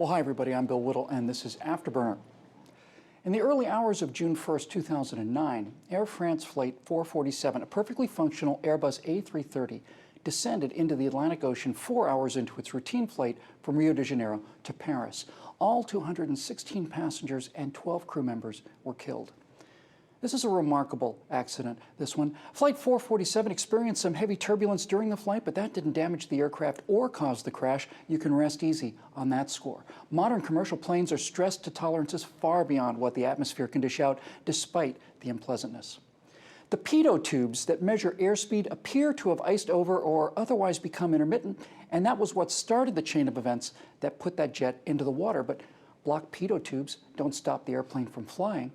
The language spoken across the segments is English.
Well, hi everybody, I'm Bill Whittle and this is Afterburner. In the early hours of June 1st, 2009, Air France Flight 447, a perfectly functional Airbus A330, descended into the Atlantic Ocean 4 hours into its routine flight from Rio de Janeiro to Paris. All 216 passengers and 12 crew members were killed. This is a remarkable accident, this one. Flight 447 experienced some heavy turbulence during the flight, but that didn't damage the aircraft or cause the crash. You can rest easy on that score. Modern commercial planes are stressed to tolerances far beyond what the atmosphere can dish out, despite the unpleasantness. The pitot tubes that measure airspeed appear to have iced over or otherwise become intermittent, and that was what started the chain of events that put that jet into the water. But blocked pitot tubes don't stop the airplane from flying.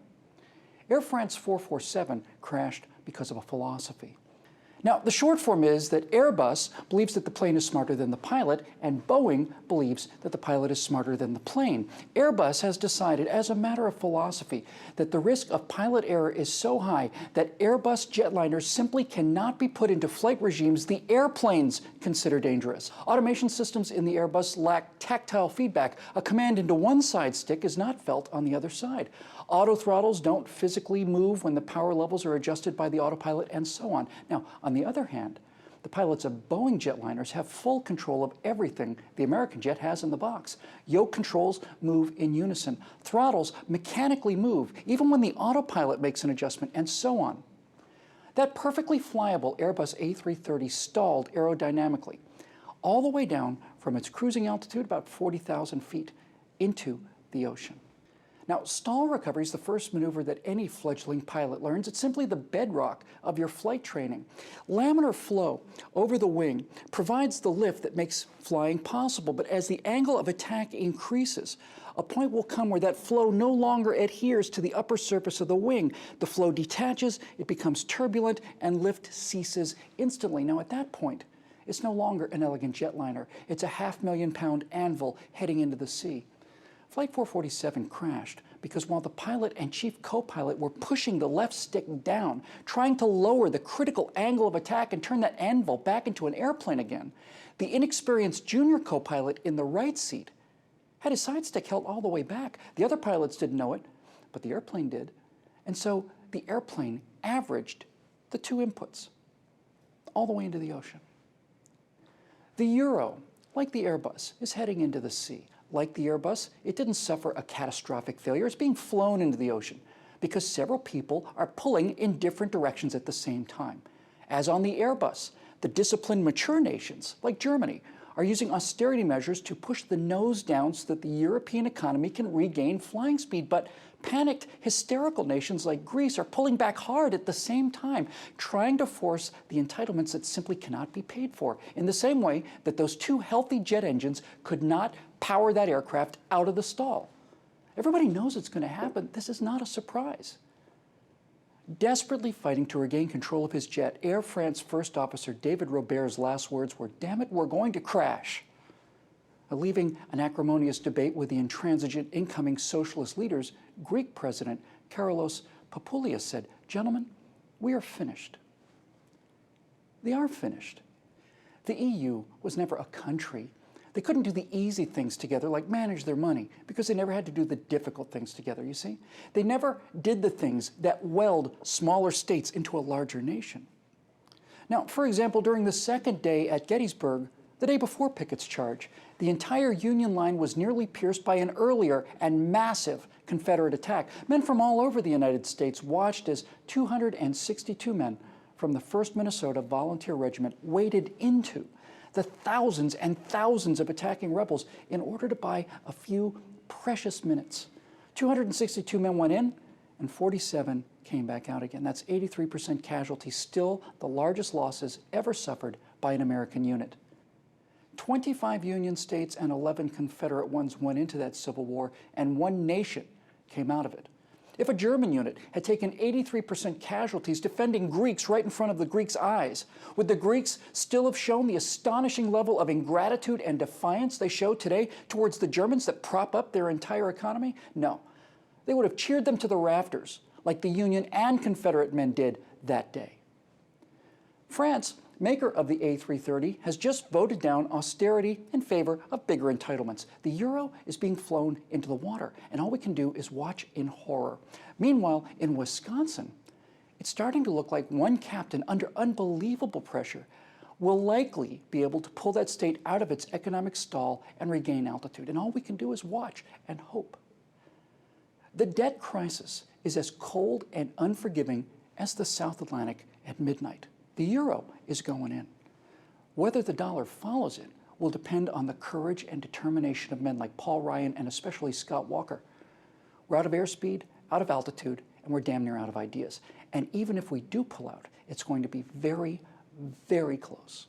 Air France 447 crashed because of a philosophy. Now, the short form is that Airbus believes that the plane is smarter than the pilot, and Boeing believes that the pilot is smarter than the plane. Airbus has decided, as a matter of philosophy, that the risk of pilot error is so high that Airbus jetliners simply cannot be put into flight regimes the airplanes consider dangerous. Automation systems in the Airbus lack tactile feedback. A command into one side stick is not felt on the other side. Auto throttles don't physically move when the power levels are adjusted by the autopilot, and so on. Now, on the other hand, the pilots of Boeing jetliners have full control of everything the American jet has in the box. Yoke controls move in unison. Throttles mechanically move, even when the autopilot makes an adjustment, and so on. That perfectly flyable Airbus A330 stalled aerodynamically, all the way down from its cruising altitude, about 40,000 feet, into the ocean. Now, stall recovery is the first maneuver that any fledgling pilot learns. It's simply the bedrock of your flight training. Laminar flow over the wing provides the lift that makes flying possible, but as the angle of attack increases, a point will come where that flow no longer adheres to the upper surface of the wing. The flow detaches, it becomes turbulent, and lift ceases instantly. Now, at that point, it's no longer an elegant jetliner. It's a $500,000 anvil heading into the sea. Flight 447 crashed because while the pilot and chief co-pilot were pushing the left stick down, trying to lower the critical angle of attack and turn that anvil back into an airplane again, the inexperienced junior co-pilot in the right seat had his side stick held all the way back. The other pilots didn't know it, but the airplane did. And so the airplane averaged the two inputs all the way into the ocean. The Euro, like the Airbus, is heading into the sea. Like the Airbus, it didn't suffer a catastrophic failure. It's being flown into the ocean because several people are pulling in different directions at the same time. As on the Airbus, the disciplined, mature nations, like Germany, are using austerity measures to push the nose down so that the European economy can regain flying speed. But panicked, hysterical nations like Greece are pulling back hard at the same time, trying to force the entitlements that simply cannot be paid for, in the same way that those two healthy jet engines could not power that aircraft out of the stall. Everybody knows it's going to happen. This is not a surprise. Desperately fighting to regain control of his jet, Air France First Officer David Robert's last words were, "Damn it, we're going to crash." Leaving an acrimonious debate with the intransigent incoming socialist leaders, Greek President Kyrilos Papoulias said, "Gentlemen, we are finished." They are finished. The EU was never a country. They couldn't do the easy things together, like manage their money, because they never had to do the difficult things together, you see? They never did the things that weld smaller states into a larger nation. Now, for example, during the second day at Gettysburg, the day before Pickett's charge, the entire Union line was nearly pierced by an earlier and massive Confederate attack. Men from all over the United States watched as 262 men from the 1st Minnesota Volunteer Regiment waded into the thousands and thousands of attacking rebels in order to buy a few precious minutes. 262 men went in, and 47 came back out again. That's 83% casualties, still the largest losses ever suffered by an American unit. 25 Union states and 11 Confederate ones went into that Civil War, and one nation came out of it. If a German unit had taken 83% casualties defending Greeks right in front of the Greeks' eyes, would the Greeks still have shown the astonishing level of ingratitude and defiance they show today towards the Germans that prop up their entire economy? No. They would have cheered them to the rafters, like the Union and Confederate men did that day. France maker of the A330, has just voted down austerity in favor of bigger entitlements. The euro is being flown into the water, and all we can do is watch in horror. Meanwhile, in Wisconsin, it's starting to look like one captain under unbelievable pressure will likely be able to pull that state out of its economic stall and regain altitude. And all we can do is watch and hope. The debt crisis is as cold and unforgiving as the South Atlantic at midnight. The euro is going in. Whether the dollar follows it will depend on the courage and determination of men like Paul Ryan and especially Scott Walker. We're out of airspeed, out of altitude, and we're damn near out of ideas. And even if we do pull out, it's going to be very, very close.